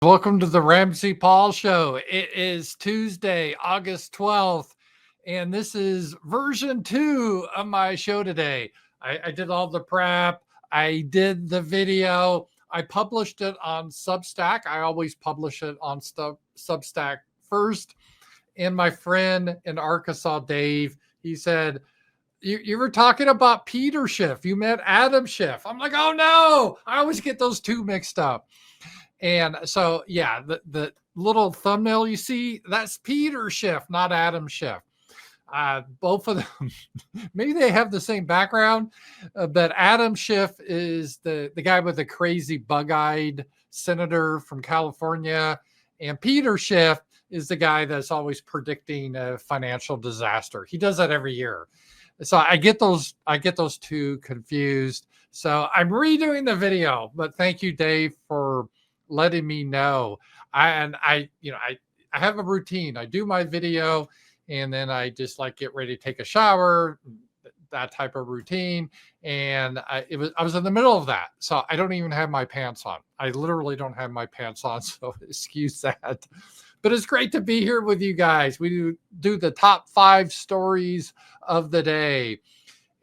Welcome to the Ramsey Paul Show. It is Tuesday, August 12th, and this is version 2 of my show today. I did all the prep. I did the video. I published it on Substack. I always publish it on Substack first. And my friend in Arkansas, Dave, he said, you were talking about Peter Schiff. You met Adam Schiff. I'm like, oh no, I always get those two mixed up. And so, yeah, the little thumbnail you see, that's Peter Schiff, not Adam Schiff. Both of them, maybe they have the same background, but Adam Schiff is the guy with the crazy bug-eyed senator from California. And Peter Schiff is the guy that's always predicting a financial disaster. He does that every year. So I get those two confused. So I'm redoing the video, but thank you, Dave, for letting me know. I have a routine. I do my video and then I just like get ready to take a shower, that type of routine. And I was in the middle of that. So I don't even have my pants on. I literally don't have my pants on. So excuse that. But it's great to be here with you guys. We do the top 5 stories of the day.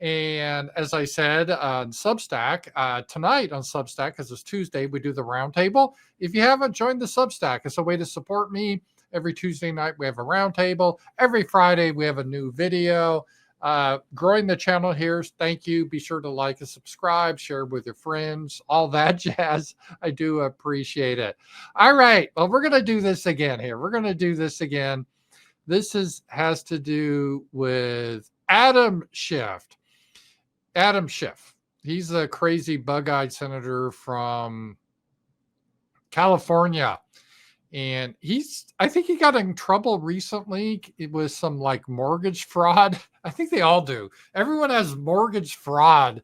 And as I said on Substack, tonight on Substack, because it's Tuesday, we do the roundtable. If you haven't joined the Substack, it's a way to support me. Every Tuesday night, we have a roundtable. Every Friday, we have a new video. Growing the channel here. Thank you. Be sure to like and subscribe, share with your friends, all that jazz. I do appreciate it. All right. Well, we're going to do this again here. We're going to do this again. This has to do with Adam Schiff. Adam Schiff. He's a crazy bug-eyed senator from California. And I think he got in trouble recently with some like mortgage fraud. I think they all do. Everyone has mortgage fraud.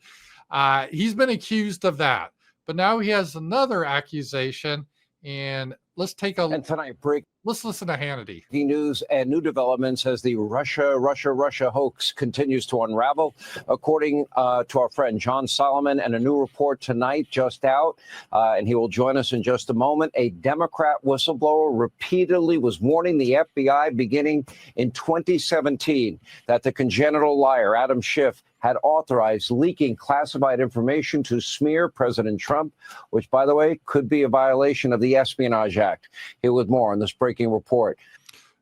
He's been accused of that. But now he has another accusation. And let's take a and tonight let's listen to Hannity. The news and new developments as the Russia hoax continues to unravel, according to our friend John Solomon, and a new report tonight just out, and he will join us in just a moment. A Democrat whistleblower repeatedly was warning the FBI beginning in 2017 that the congenital liar Adam Schiff had authorized leaking classified information to smear President Trump, which, by the way, could be a violation of the Espionage Act. Here with more on this breaking report.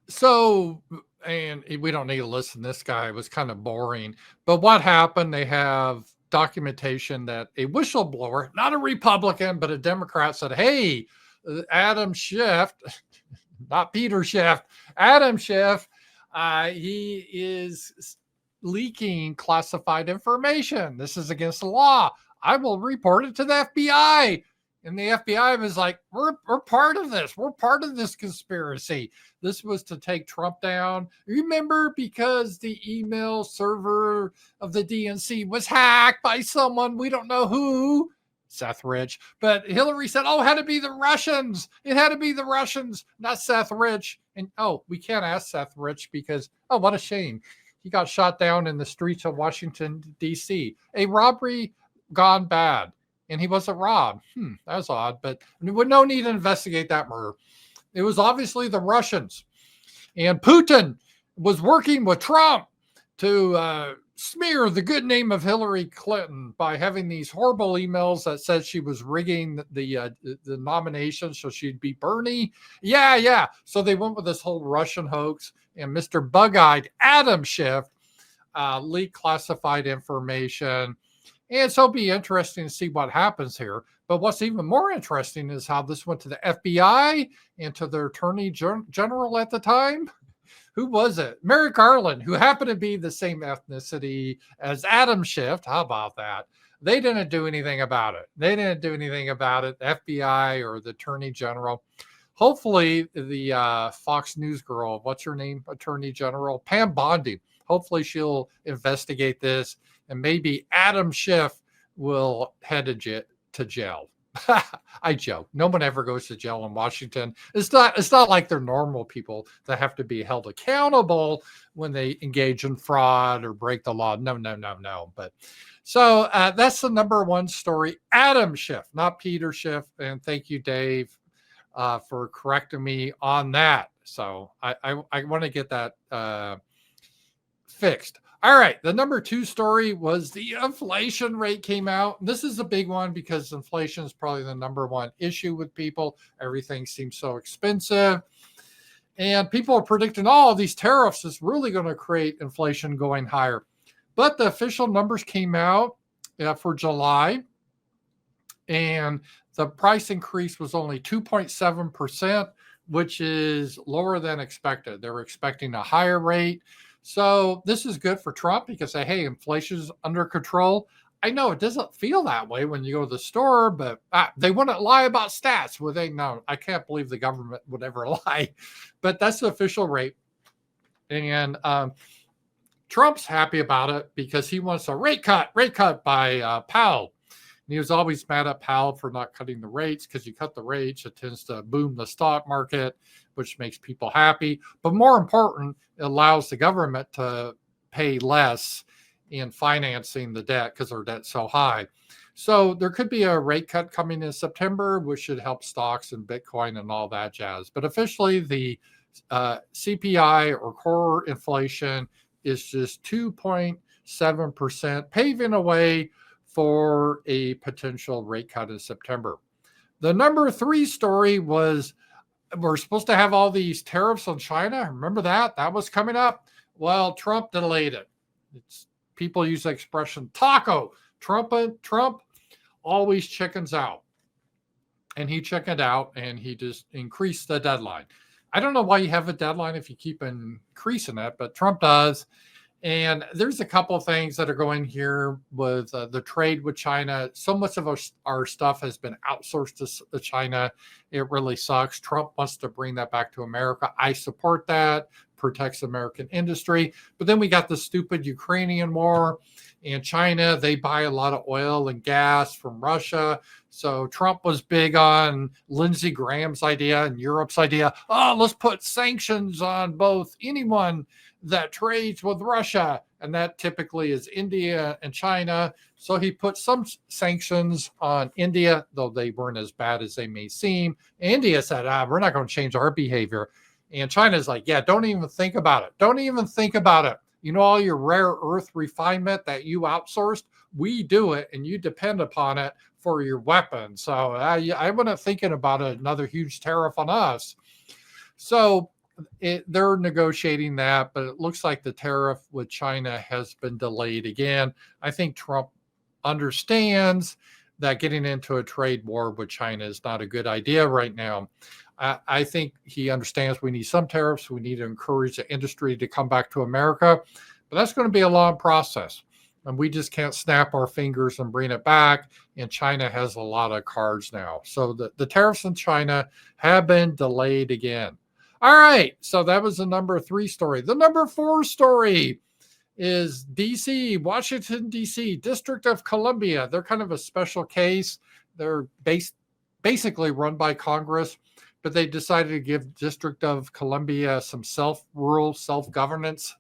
So, and we don't need to listen. This guy was kind of boring. But what happened? They have documentation that a whistleblower, not a Republican, but a Democrat, said, hey, Adam Schiff, not Peter Schiff, Adam Schiff, he is leaking classified information. This is against the law. I will report it to the FBI. And the FBI was like, we're part of this. We're part of this conspiracy. This was to take Trump down. Remember, because the email server of the DNC was hacked by someone, we don't know who, Seth Rich. But Hillary said, oh, it had to be the Russians. It had to be the Russians, not Seth Rich. And, oh, we can't ask Seth Rich because, oh, what a shame. He got shot down in the streets of Washington, D.C. A robbery gone bad. And he wasn't robbed. That was odd, but no need to investigate that murder. It was obviously the Russians. And Putin was working with Trump to smear the good name of Hillary Clinton by having these horrible emails that said she was rigging the nomination so she'd beat Bernie. Yeah. So they went with this whole Russian hoax. And Mr. Bug-eyed Adam Schiff leaked classified information. And so it'll be interesting to see what happens here. But what's even more interesting is how this went to the FBI and to their attorney general at the time. Who was it? Merrick Garland, who happened to be the same ethnicity as Adam Schiff. How about that? They didn't do anything about it. The FBI or the attorney general. Hopefully the Fox News girl, what's her name? Attorney General Pam Bondi. Hopefully she'll investigate this. And maybe Adam Schiff will head to jail. I joke. No one ever goes to jail in Washington. It's not like they're normal people that have to be held accountable when they engage in fraud or break the law. No. But so that's the number one story. Adam Schiff, not Peter Schiff. And thank you, Dave. for correcting me on that. So I want to get that fixed. All right. The number 2 story was the inflation rate came out. This is a big one because inflation is probably the number 1 issue with people. Everything seems so expensive. And people are predicting, these tariffs is really going to create inflation going higher. But the official numbers came out for July, and the price increase was only 2.7%, which is lower than expected. They were expecting a higher rate. So this is good for Trump because, hey, inflation's under control. I know it doesn't feel that way when you go to the store, but they wouldn't lie about stats, would they? No, I can't believe the government would ever lie. But that's the official rate. And Trump's happy about it because he wants a rate cut by Powell. And he was always mad at Powell for not cutting the rates because you cut the rates, it tends to boom the stock market, which makes people happy. But more important, it allows the government to pay less in financing the debt because their debt's so high. So there could be a rate cut coming in September, which should help stocks and Bitcoin and all that jazz. But officially, the CPI or core inflation is just 2.7%, paving a way for a potential rate cut in September. The number 3 story was we're supposed to have all these tariffs on China. Remember that? That was coming up. Well, Trump delayed it. People use the expression taco. Trump always chickens out. And he chickened out and he just increased the deadline. I don't know why you have a deadline if you keep increasing it, but Trump does. And there's a couple of things that are going here with the trade with China. So much of our stuff has been outsourced to China. It really sucks. Trump wants to bring that back to America. I support that. Protects American industry. But then we got the stupid Ukrainian war. And China, they buy a lot of oil and gas from Russia. So Trump was big on Lindsey Graham's idea and Europe's idea. Let's put sanctions on both anyone that trades with Russia. And that typically is India and China. So he put some sanctions on India, though they weren't as bad as they may seem. India said, we're not going to change our behavior. And China's like, yeah, don't even think about it. Don't even think about it. You know, all your rare earth refinement that you outsourced, we do it and you depend upon it for your weapons. So I wasn't thinking about another huge tariff on us. So they're negotiating that, but it looks like the tariff with China has been delayed again. I think Trump understands that getting into a trade war with China is not a good idea right now. I think he understands we need some tariffs. We need to encourage the industry to come back to America, but that's going to be a long process. And we just can't snap our fingers and bring it back. And China has a lot of cards now. So the tariffs in China have been delayed again. All right. So that was the number 3 story. The number 4 story is DC, Washington, DC, District of Columbia. They're kind of a special case. They're basically run by Congress, but they decided to give District of Columbia some rural self-governance.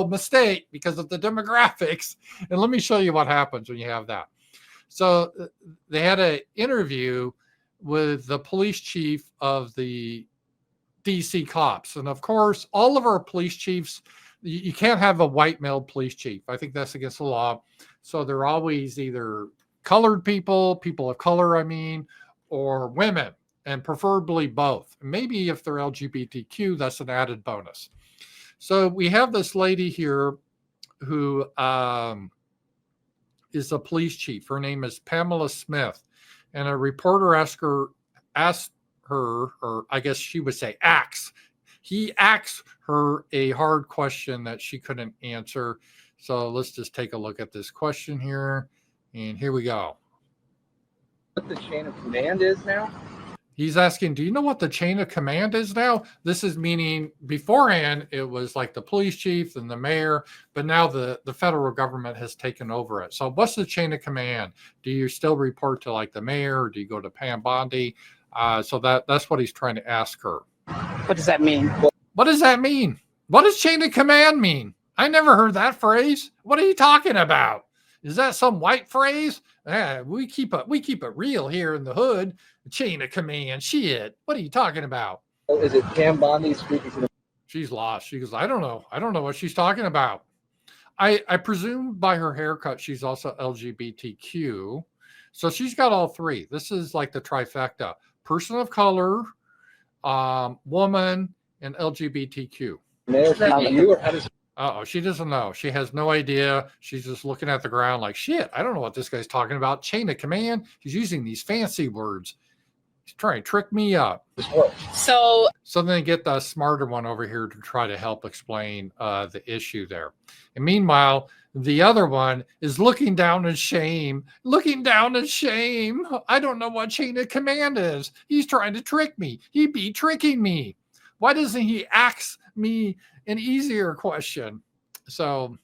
Mistake because of the demographics. And let me show you what happens when you have that. So they had an interview with the police chief of the DC cops. And of course, all of our police chiefs, you can't have a white male police chief. I think that's against the law. So they're always either colored people of color, or women. And preferably both. Maybe if they're LGBTQ, that's an added bonus. So we have this lady here who is a police chief. Her name is Pamela Smith. And a reporter asked her, or I guess she would say he asked her a hard question that she couldn't answer. So let's just take a look at this question here. And here we go. What the chain of command is now? He's asking, do you know what the chain of command is now? This is meaning beforehand, it was like the police chief and the mayor, but now the federal government has taken over it. So what's the chain of command? Do you still report to like the mayor, or do you go to Pam Bondi? So that's what he's trying to ask her. What does that mean? What does that mean? What does chain of command mean? I never heard that phrase. What are you talking about? Is that some white phrase? We keep it real here in the hood. Chain of command. Shit. What are you talking about? Is it Pam Bondi speaking to the? She's lost. She goes, I don't know. I don't know what she's talking about. I presume by her haircut, she's also LGBTQ. So she's got all three. This is like the trifecta: person of color, woman, and LGBTQ. Mayor speaking to you, or how does? Uh-oh, she doesn't know. She has no idea. She's just looking at the ground like, shit, I don't know what this guy's talking about. Chain of command. He's using these fancy words. He's trying to trick me up. So then get the smarter one over here to try to help explain the issue there. And meanwhile, the other one is looking down in shame. Looking down in shame. I don't know what chain of command is. He's trying to trick me. He be tricking me. Why doesn't he ask me an easier question? So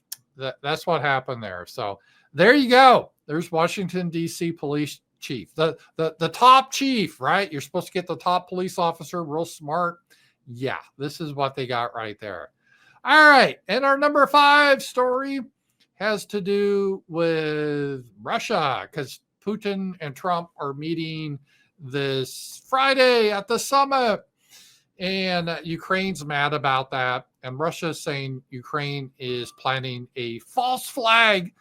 that's what happened there. So there you go. There's Washington, D.C. police chief, the top chief, right? You're supposed to get the top police officer, real smart. Yeah, this is what they got right there. All right. And our number 5 story has to do with Russia, because Putin and Trump are meeting this Friday at the summit. And Ukraine's mad about that. And Russia's saying Ukraine is planning a false flag.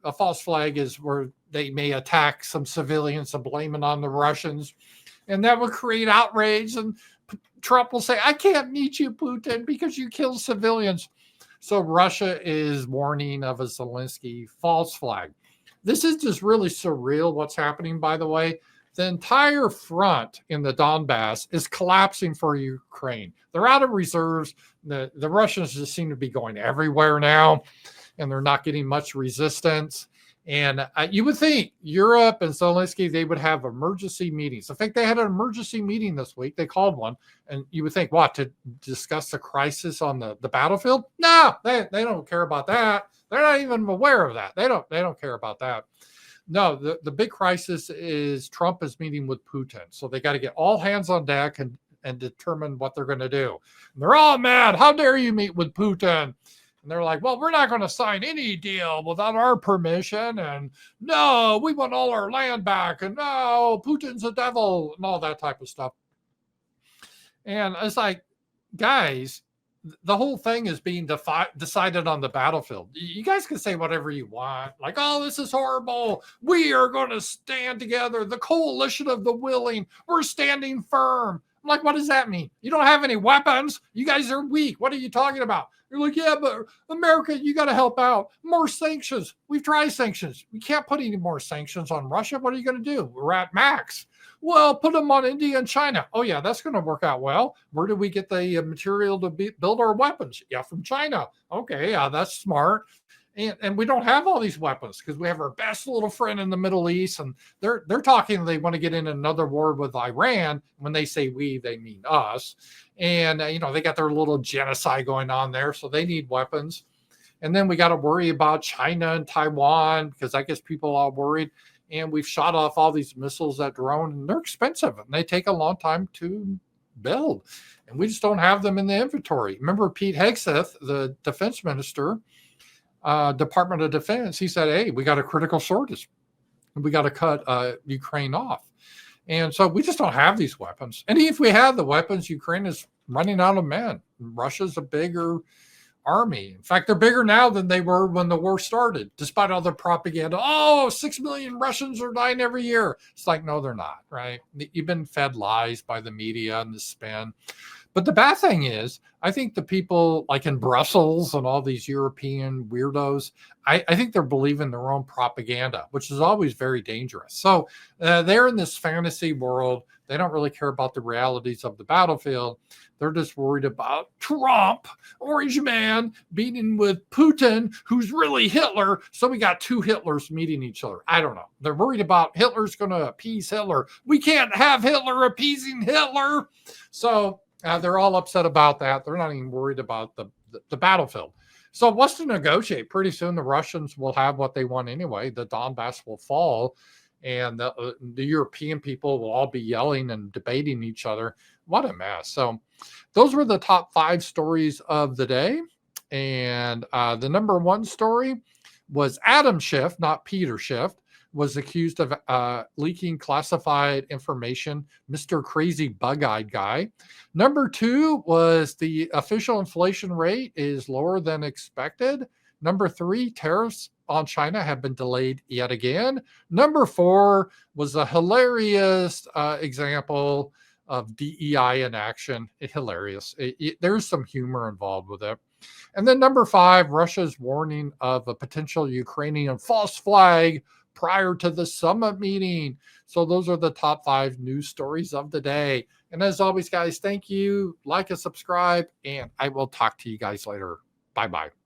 A false flag is where they may attack some civilians and blame it on the Russians. And that would create outrage. And Trump will say, I can't meet you, Putin, because you kill civilians. So Russia is warning of a Zelensky false flag. This is just really surreal what's happening, by the way. The entire front in the Donbass is collapsing for Ukraine. They're out of reserves. The Russians just seem to be going everywhere now, and they're not getting much resistance. And you would think Europe and Zelensky, they would have emergency meetings. In fact, they had an emergency meeting this week. They called one. And you would think, what, to discuss the crisis on the battlefield? No, they don't care about that. They're not even aware of that. They don't care about that. No, the big crisis is Trump is meeting with Putin. So they got to get all hands on deck and determine what they're going to do. And they're all mad. How dare you meet with Putin? And they're like, well, we're not going to sign any deal without our permission. And no, we want all our land back. And no, Putin's a devil and all that type of stuff. And it's like, guys, the whole thing is being decided on the battlefield. You guys can say whatever you want. Like, oh, this is horrible. We are going to stand together. The coalition of the willing. We're standing firm. I'm like, what does that mean? You don't have any weapons. You guys are weak. What are you talking about? You're like, yeah, but America, you got to help out. More sanctions. We've tried sanctions. We can't put any more sanctions on Russia. What are you going to do? We're at max. Well, put them on India and China. Oh, yeah, that's going to work out well. Where do we get the material to build our weapons? Yeah, from China. Okay, yeah, that's smart. And we don't have all these weapons because we have our best little friend in the Middle East, and they're talking. They want to get in another war with Iran. When they say we, they mean us. And they got their little genocide going on there, so they need weapons. And then we got to worry about China and Taiwan because I guess people are worried. And we've shot off all these missiles that drone, and they're expensive, and they take a long time to build. And we just don't have them in the inventory. Remember Pete Hegseth, the defense minister, Department of Defense, he said, hey, we got a critical shortage. We got to cut Ukraine off. And so we just don't have these weapons. And if we had the weapons, Ukraine is running out of men. Russia's a bigger army. In fact, they're bigger now than they were when the war started, despite all the propaganda. Oh, 6 million Russians are dying every year. It's like, no, they're not, right? You've been fed lies by the media and the spin. But the bad thing is, I think the people like in Brussels and all these European weirdos, I think they're believing their own propaganda, which is always very dangerous. So they're in this fantasy world. They don't really care about the realities of the battlefield. They're just worried about Trump, Orange Man, meeting with Putin, who's really Hitler. So we got two Hitlers meeting each other. I don't know. They're worried about Hitler's going to appease Hitler. We can't have Hitler appeasing Hitler. So they're all upset about that. They're not even worried about the battlefield. So what's to negotiate? Pretty soon the Russians will have what they want anyway. The Donbass will fall, and the European people will all be yelling and debating each other. What a mess. So those were the top 5 stories of the day. And the number 1 story was Adam Schiff, not Peter Schiff, was accused of leaking classified information, Mr. Crazy Bug-Eyed Guy. Number 2 was the official inflation rate is lower than expected. Number 3, tariffs on China have been delayed yet again. Number 4 was a hilarious example of DEI in action. Hilarious. There's some humor involved with it. And then number 5, Russia's warning of a potential Ukrainian false flag prior to the summit meeting. So those are the top 5 news stories of the day. And as always, guys, thank you. Like and subscribe, and I will talk to you guys later. Bye-bye.